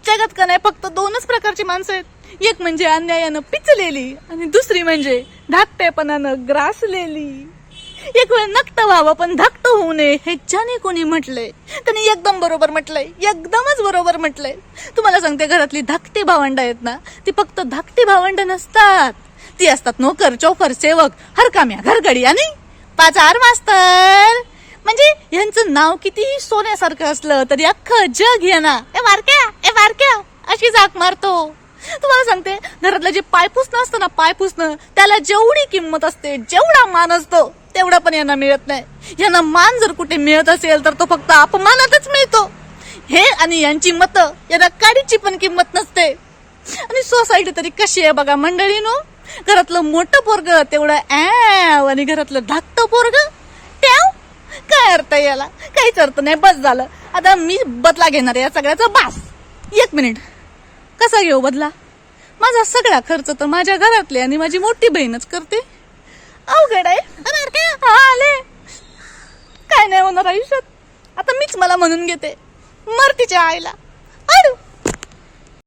जगात का नाही फक्त दोनच प्रकारची माणसं आहेत. एक म्हणजे अन्यायानं पिचलेली आणि दुसरी म्हणजे धाकटेपणानं ग्रासलेली. एक वेळ नक्त व्हावं पण धाकट होऊ नये हे ज्याने कोणी म्हटलंय त्यांनी एकदम बरोबर म्हटलंय, एकदमच बरोबर म्हटलंय. तुम्हाला सांगते, घरातली धाकटी भावंड आहेत ना, ती फक्त धाकटी भावंड नसतात, ती असतात नोकर, चोकर, सेवक, हरकाम्या, घरगडी आणि पाचार मास्तर. म्हणजे यांचं नाव कितीही सोन्यासारखं असलं तरी अख्खं जग येणार ए बारक्या अशी जाक मारतो. तुम्हाला सांगते, घरातलं जे पायपुसणं असतं ना, पायपुसणं, त्याला जेवढी किंमत असते, जेवढा मान असतो, तेवढा पण यांना मिळत नाही. यांना मान जर कुठे मिळत असेल तर तो फक्त अपमानातच मिळतो. हे आणि यांची मतं, यांना काडीची पण किंमत नसते. आणि सोसायटी तरी कशी आहे बघा मंडळीनो. घरातलं मोठं पोरग तेवढं आणि घरातलं धाकटं पोरग ट्याव. काय अर्थ याला? काहीच अर्थ नाही. बस झालं, आता मी बदला घेणार या सगळ्याचा. बास. 1 मिनिट. कसा घेऊ बदला? माझा सगळा खर्च तर माझ्या घरातले आणि माझी मोठी बहीणच करते. अवघड आहे. आले. काय नाही होणार आयुष्यात. आता मीच मला म्हणून घेते, मर तिच्या आईला.